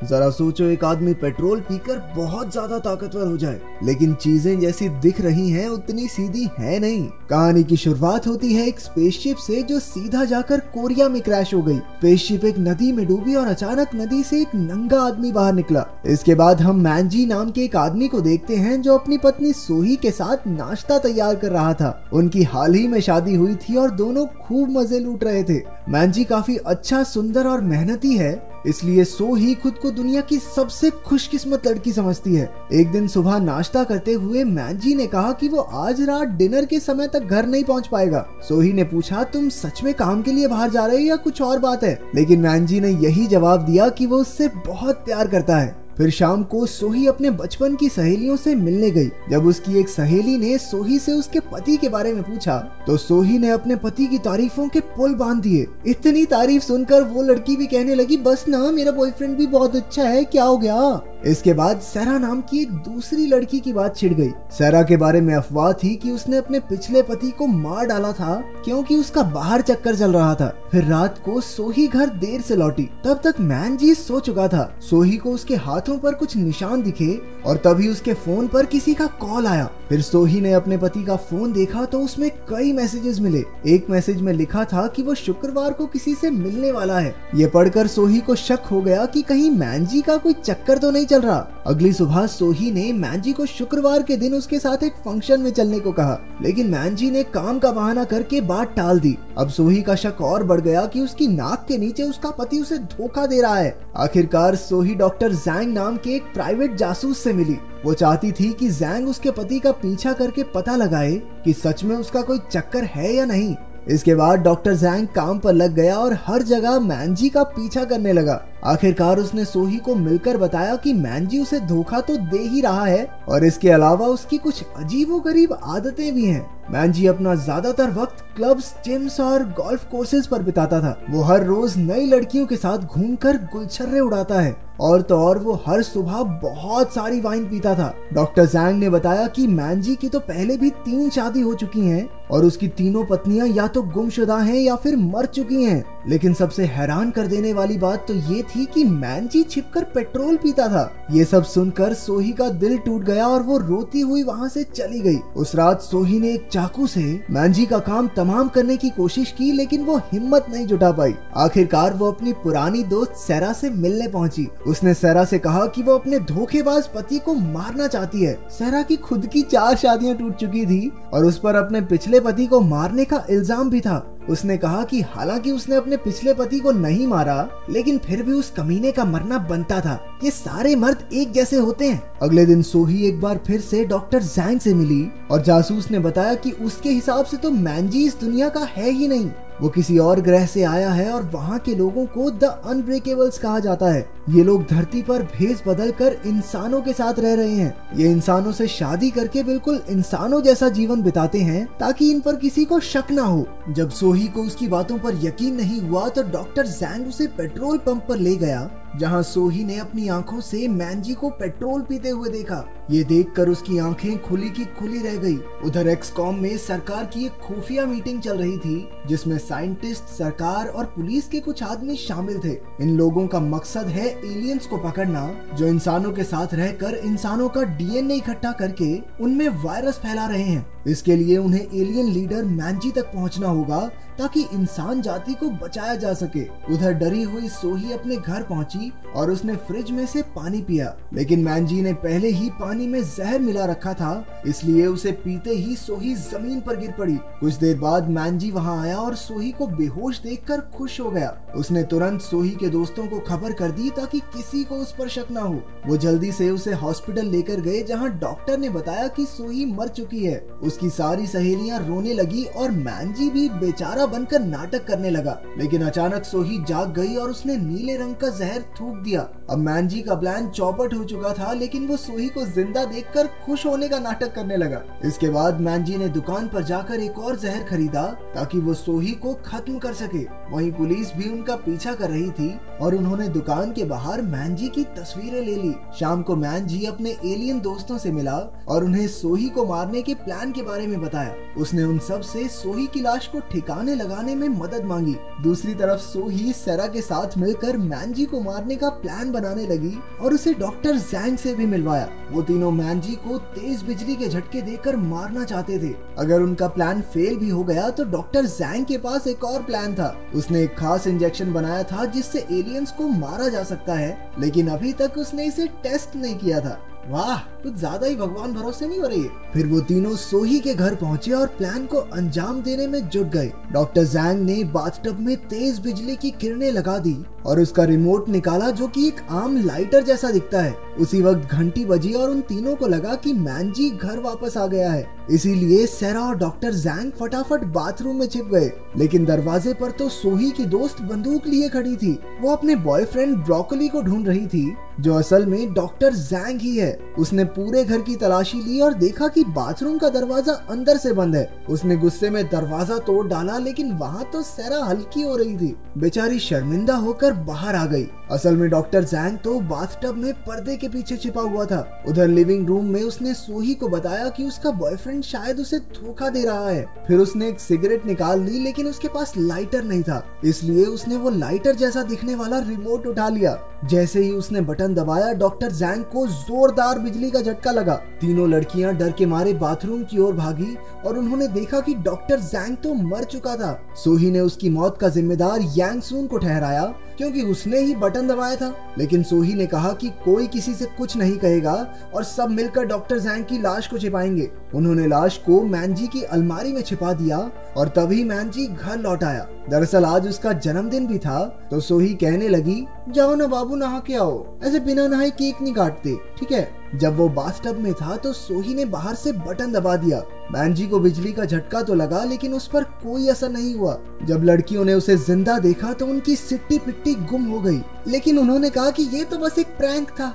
जरा सोचो, एक आदमी पेट्रोल पीकर बहुत ज्यादा ताकतवर हो जाए, लेकिन चीजें जैसी दिख रही हैं उतनी सीधी है नहीं। कहानी की शुरुआत होती है एक स्पेसशिप से जो सीधा जाकर कोरिया में क्रैश हो गई। स्पेसशिप एक नदी में डूबी और अचानक नदी से एक नंगा आदमी बाहर निकला। इसके बाद हम मैंजी नाम के एक आदमी को देखते हैं जो अपनी पत्नी सोही के साथ नाश्ता तैयार कर रहा था। उनकी हाल ही में शादी हुई थी और दोनों खूब मजे लूट रहे थे। मैंजी काफी अच्छा, सुंदर और मेहनती है, इसलिए सोही खुद को दुनिया की सबसे खुशकिस्मत लड़की समझती है। एक दिन सुबह नाश्ता करते हुए मैंजी ने कहा कि वो आज रात डिनर के समय तक घर नहीं पहुंच पाएगा। सोही ने पूछा, तुम सच में काम के लिए बाहर जा रहे हो या कुछ और बात है? लेकिन मैंजी ने यही जवाब दिया कि वो उससे बहुत प्यार करता है। फिर शाम को सोही अपने बचपन की सहेलियों से मिलने गई। जब उसकी एक सहेली ने सोही से उसके पति के बारे में पूछा तो सोही ने अपने पति की तारीफों के पुल बांध दिए। इतनी तारीफ सुनकर वो लड़की भी कहने लगी, बस ना, मेरा बॉयफ्रेंड भी बहुत अच्छा है, क्या हो गया? इसके बाद सैरा नाम की एक दूसरी लड़की की बात छिड़ गई। सैरा के बारे में अफवाह थी कि उसने अपने पिछले पति को मार डाला था क्योंकि उसका बाहर चक्कर चल रहा था। फिर रात को सोही घर देर से लौटी। तब तक मैंजी सो चुका था। सोही को उसके हाथों पर कुछ निशान दिखे और तभी उसके फोन पर किसी का कॉल आया। फिर सोही ने अपने पति का फोन देखा तो उसमें कई मैसेजेस मिले। एक मैसेज में लिखा था कि वो शुक्रवार को किसी से मिलने वाला है। ये पढ़कर सोही को शक हो गया कि कहीं मैंजी का कोई चक्कर तो नहीं चल रहा। अगली सुबह सोही ने मैंजी को शुक्रवार के दिन उसके साथ एक फंक्शन में चलने को कहा, लेकिन मैंजी ने काम का बहाना करके बात टाल दी। अब सोही का शक और बढ़ गया कि उसकी नाक के नीचे उसका पति उसे धोखा दे रहा है। आखिरकार सोही डॉक्टर जैंग नाम के एक प्राइवेट जासूस से मिली। वो चाहती थी कि जैंग उसके पति का पीछा करके पता लगाए कि सच में उसका कोई चक्कर है या नहीं। इसके बाद डॉक्टर जैंग काम पर लग गया और हर जगह मैंजी का पीछा करने लगा। आखिरकार उसने सोही को मिलकर बताया कि मैंजी उसे धोखा तो दे ही रहा है और इसके अलावा उसकी कुछ अजीबोगरीब आदतें भी हैं। मैंजी अपना ज्यादातर वक्त क्लब्स, जिम्स और गोल्फ कोर्सेज पर बिताता था। वो हर रोज नई लड़कियों के साथ घूमकर गुलछर्रे उड़ाता है और तो और वो हर सुबह बहुत सारी वाइन पीता था। डॉक्टर जैंग ने बताया कि मैंजी की तो पहले भी 3 शादी हो चुकी हैं और उसकी तीनों पत्नियां या तो गुमशुदा हैं या फिर मर चुकी हैं। लेकिन सबसे हैरान कर देने वाली बात तो ये थी कि मैंजी छिपकर पेट्रोल पीता था। ये सब सुनकर सोही का दिल टूट गया और वो रोती हुई वहाँ से चली गई। उस रात सोही ने एक चाकू से मैंजी का काम तमाम करने की कोशिश की, लेकिन वो हिम्मत नहीं जुटा पाई। आखिरकार वो अपनी पुरानी दोस्त सैरा से मिलने पहुंची। उसने सैरा से कहा कि वो अपने धोखेबाज पति को मारना चाहती है। सैरा की खुद की 4 शादियां टूट चुकी थी और उस पर अपने पिछले पति को मारने का इल्जाम भी था। उसने कहा कि हालांकि उसने अपने पिछले पति को नहीं मारा, लेकिन फिर भी उस कमीने का मरना बनता था। ये सारे मर्द एक जैसे होते हैं। अगले दिन सोही एक बार फिर से डॉक्टर जैंग से मिली और जासूस ने बताया कि उसके हिसाब से तो मैंजी इस दुनिया का है ही नहीं, वो किसी और ग्रह से आया है और वहाँ के लोगों को द अनब्रेकेबल्स कहा जाता है। ये लोग धरती पर भेष बदल कर इंसानों के साथ रह रहे हैं। ये इंसानों से शादी करके बिल्कुल इंसानों जैसा जीवन बिताते हैं ताकि इन पर किसी को शक ना हो। जब सोही को उसकी बातों पर यकीन नहीं हुआ तो डॉक्टर जैंग उसे पेट्रोल पंप पर ले गया, जहां सोही ने अपनी आंखों से मैंजी को पेट्रोल पीते हुए देखा। ये देखकर उसकी आंखें खुली की खुली रह गई। उधर एक्सकॉम में सरकार की एक खुफिया मीटिंग चल रही थी जिसमें साइंटिस्ट, सरकार और पुलिस के कुछ आदमी शामिल थे। इन लोगों का मकसद है एलियंस को पकड़ना, जो इंसानों के साथ रहकर इंसानों का डीएनए इकट्ठा करके उनमें वायरस फैला रहे हैं। इसके लिए उन्हें एलियन लीडर मैंजी तक पहुंचना होगा ताकि इंसान जाति को बचाया जा सके। उधर डरी हुई सोही अपने घर पहुंची और उसने फ्रिज में से पानी पिया, लेकिन मैंजी ने पहले ही पानी में जहर मिला रखा था, इसलिए उसे पीते ही सोही जमीन पर गिर पड़ी। कुछ देर बाद मैंजी वहां आया और सोही को बेहोश देखकर खुश हो गया। उसने तुरंत सोही के दोस्तों को खबर कर दी ताकि किसी को उस पर शक न हो। वो जल्दी से उसे हॉस्पिटल लेकर गए जहाँ डॉक्टर ने बताया कि सोही मर चुकी है। उसकी सारी सहेलियां रोने लगी और मैंजी भी बेचारा बनकर नाटक करने लगा, लेकिन अचानक सोही जाग गई और उसने नीले रंग का जहर थूक दिया। अब मैंजी का प्लान चौपट हो चुका था, लेकिन वो सोही को जिंदा देखकर खुश होने का नाटक करने लगा। इसके बाद मैंजी ने दुकान पर जाकर एक और जहर खरीदा ताकि वो सोही को खत्म कर सके। वहीं पुलिस भी उनका पीछा कर रही थी और उन्होंने दुकान के बाहर मैंजी की तस्वीरें ले ली। शाम को मैंजी अपने एलियन दोस्तों से मिला और उन्हें सोही को मारने के प्लान के बारे में बताया। उसने उन सब से सोही की लाश को ठिकाने लगाने में मदद मांगी। दूसरी तरफ सोही सेरा के साथ मिलकर मैंजी को मारने का प्लान बनाने लगी और उसे डॉक्टर जैंग से भी मिलवाया। वो तीनों मैंजी को तेज बिजली के झटके देकर मारना चाहते थे। अगर उनका प्लान फेल भी हो गया तो डॉक्टर जैंग के पास एक और प्लान था। उसने एक खास इंजेक्शन बनाया था जिससे एलियंस को मारा जा सकता है, लेकिन अभी तक उसने इसे टेस्ट नहीं किया था। वाह, कुछ ज्यादा ही भगवान भरोसे नहीं हो रही है। फिर वो तीनों सोही के घर पहुंचे और प्लान को अंजाम देने में जुट गए। डॉक्टर जैंग ने बाथटब में तेज बिजली की किरणें लगा दी और उसका रिमोट निकाला जो कि एक आम लाइटर जैसा दिखता है। उसी वक्त घंटी बजी और उन तीनों को लगा कि मैंजी घर वापस आ गया है। इसीलिए सेरा और डॉक्टर जैंग फटाफट बाथरूम में छिप गए, लेकिन दरवाजे पर तो सोही की दोस्त बंदूक लिए खड़ी थी। वो अपने बॉयफ्रेंड ब्रोकोली को ढूंढ रही थी, जो असल में डॉक्टर जैंग ही है। उसने पूरे घर की तलाशी ली और देखा कि बाथरूम का दरवाजा अंदर से बंद है। उसने गुस्से में दरवाजा तोड़ डाला, लेकिन वहाँ तो सेरा हल्की हो रही थी। बेचारी शर्मिंदा होकर बाहर आ गई। असल में डॉक्टर जैंग तो बाथटब में पर्दे के पीछे छिपा हुआ था। उधर लिविंग रूम में उसने सोही को बताया कि उसका बॉयफ्रेंड शायद उसे धोखा दे रहा है। फिर उसने एक सिगरेट निकाल ली, लेकिन उसके पास लाइटर नहीं था, इसलिए उसने वो लाइटर जैसा दिखने वाला रिमोट उठा लिया। जैसे ही उसने बटन दबाया, डॉक्टर जैंग को जोरदार बिजली का झटका लगा। तीनों लड़कियां डर के मारे बाथरूम की ओर भागी और उन्होंने देखा कि डॉक्टर जैंग तो मर चुका था। सोही ने उसकी मौत का जिम्मेदार यांग सून को ठहराया, क्योंकि उसने ही बटन दबाया था। लेकिन सोही ने कहा कि कोई किसी से कुछ नहीं कहेगा और सब मिलकर डॉक्टर जैंग की लाश को छिपाएंगे। उन्होंने लाश को मैंजी की अलमारी में छिपा दिया और तभी मैंजी घर लौट आया। दरअसल आज उसका जन्मदिन भी था, तो सोही कहने लगी, जाओ ना बाबू, नहा के आओ। ऐसे बिना नहाए केक नहीं काटते, ठीक है। जब वो बाथटब में था तो सोही ने बाहर से बटन दबा दिया। मैंजी को बिजली का झटका तो लगा, लेकिन उस पर कोई असर नहीं हुआ। जब लड़कियों ने उसे जिंदा देखा तो उनकी सिट्टी पिट्टी गुम हो गई, लेकिन उन्होंने कहा कि ये तो बस एक प्रैंक था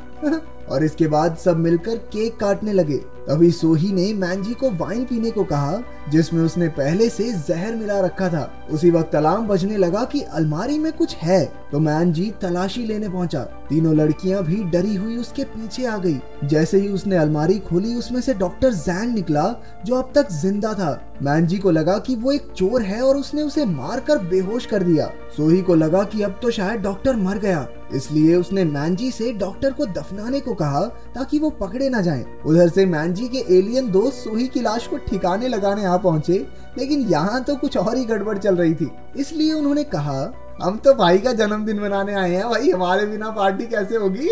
और इसके बाद सब मिलकर केक काटने लगे। तभी सोही ने मैंजी को वाइन पीने को कहा, जिसमें उसने पहले से जहर मिला रखा था। उसी वक्त अलार्म बजने लगा कि अलमारी में कुछ है, तो मैंजी तलाशी लेने पहुंचा। तीनों लड़कियां भी डरी हुई उसके पीछे आ गई। जैसे ही उसने अलमारी खोली, उसमें से डॉक्टर जैंग निकला, जो अब तक जिंदा था। मैंजी को लगा कि वो एक चोर है और उसने उसे मारकर बेहोश कर दिया। सोही को लगा कि अब तो शायद डॉक्टर मर गया, इसलिए उसने मैंजी से डॉक्टर को दफनाने को कहा ताकि वो पकड़े न जाएं। उधर से मैंजी के एलियन दोस्त सोही की लाश को ठिकाने लगाने आ पहुंचे, लेकिन यहाँ तो कुछ और ही गड़बड़ चल रही थी। इसलिए उन्होंने कहा, हम तो भाई का जन्मदिन मनाने आए हैं, भाई हमारे बिना पार्टी कैसे होगी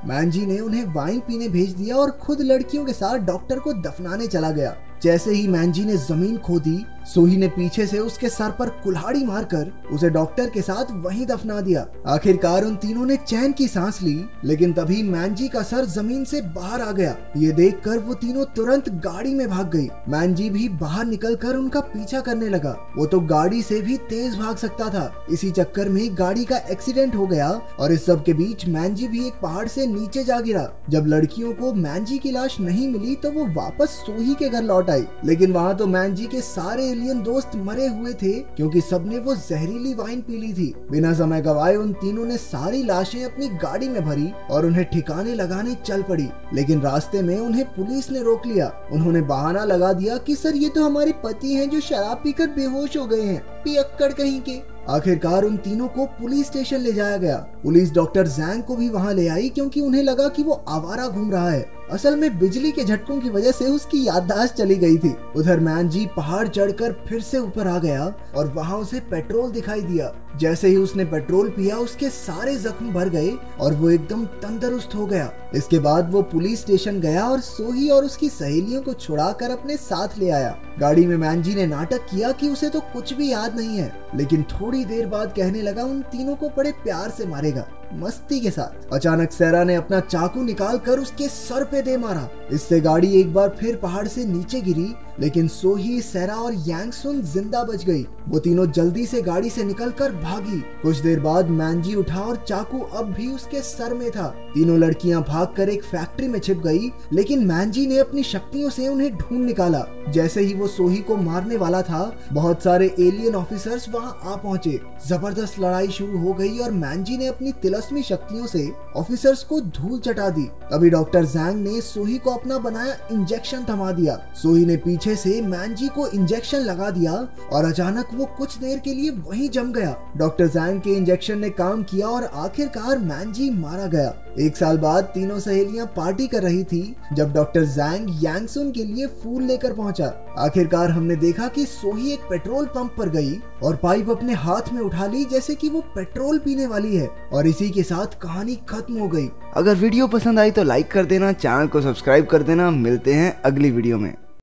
मैंजी ने उन्हें वाइन पीने भेज दिया और खुद लड़कियों के साथ डॉक्टर को दफनाने चला गया। जैसे ही मैंजी ने जमीन खोदी, सोही ने पीछे से उसके सर पर कुल्हाड़ी मारकर उसे डॉक्टर के साथ वहीं दफना दिया। आखिरकार उन तीनों ने चैन की सांस ली, लेकिन तभी मैंजी का सर जमीन से बाहर आ गया। ये देखकर वो तीनों तुरंत गाड़ी में भाग गई। मैंजी भी बाहर निकलकर उनका पीछा करने लगा। वो तो गाड़ी से भी तेज भाग सकता था। इसी चक्कर में गाड़ी का एक्सीडेंट हो गया और इस सब के बीच मैंजी भी एक पहाड़ से नीचे जा गिरा। जब लड़कियों को मैंजी की लाश नहीं मिली तो वो वापस सोही के घर लौट आई, लेकिन वहाँ तो मैंजी के सारे एलियन दोस्त मरे हुए थे, क्योंकि सबने वो जहरीली वाइन पी ली थी। बिना समय गवाए उन तीनों ने सारी लाशें अपनी गाड़ी में भरी और उन्हें ठिकाने लगाने चल पड़ी। लेकिन रास्ते में उन्हें पुलिस ने रोक लिया। उन्होंने बहाना लगा दिया कि सर ये तो हमारे पति हैं जो शराब पीकर बेहोश हो गए हैं, पियक्कड़ कहीं के। आखिरकार उन तीनों को पुलिस स्टेशन ले जाया गया। पुलिस डॉक्टर जैंग को भी वहां ले आई, क्योंकि उन्हें लगा कि वो आवारा घूम रहा है। असल में बिजली के झटकों की वजह से उसकी याददाश्त चली गई थी। उधर मैंजी पहाड़ चढ़कर फिर से ऊपर आ गया और वहां उसे पेट्रोल दिखाई दिया। जैसे ही उसने पेट्रोल पिया, उसके सारे जख्म भर गए और वो एकदम तंदुरुस्त हो गया। इसके बाद वो पुलिस स्टेशन गया और सोही और उसकी सहेलियों को छुड़ाकर अपने साथ ले आया। गाड़ी में मैंजी ने नाटक किया कि उसे तो कुछ भी याद नहीं है, लेकिन थोड़ी देर बाद कहने लगा उन तीनों को बड़े प्यार से मारेगा, मस्ती के साथ। अचानक सेरा ने अपना चाकू निकालकर उसके सर पे दे मारा। इससे गाड़ी एक बार फिर पहाड़ से नीचे गिरी, लेकिन सोही, सेरा और यांग सुन जिंदा बच गई। वो तीनों जल्दी से गाड़ी से निकलकर भागी। कुछ देर बाद मैंजी उठा और चाकू अब भी उसके सर में था। तीनों लड़कियां भागकर एक फैक्ट्री में छिप गई, लेकिन मैंजी ने अपनी शक्तियों से उन्हें ढूंढ निकाला। जैसे ही वो सोही को मारने वाला था, बहुत सारे एलियन ऑफिसर्स वहां आ पहुंचे। जबरदस्त लड़ाई शुरू हो गई और मैंजी ने अपनी तिलक तिलस्मी शक्तियों से ऑफिसर्स को धूल चटा दी। तभी डॉक्टर जैंग ने सोही को अपना बनाया इंजेक्शन थमा दिया। सोही ने पीछे से मैनजी को इंजेक्शन लगा दिया और अचानक वो कुछ देर के लिए वहीं जम गया। डॉक्टर जैंग के इंजेक्शन ने काम किया और आखिरकार मैनजी मारा गया। 1 साल बाद तीनों सहेलियां पार्टी कर रही थी जब डॉक्टर जैंग यांगसुन के लिए फूल लेकर पहुंचा। आखिरकार हमने देखा कि सोही एक पेट्रोल पंप पर गई और पाइप अपने हाथ में उठा ली जैसे कि वो पेट्रोल पीने वाली है, और इसी के साथ कहानी खत्म हो गई। अगर वीडियो पसंद आई तो लाइक कर देना, चैनल को सब्सक्राइब कर देना। मिलते हैं अगली वीडियो में।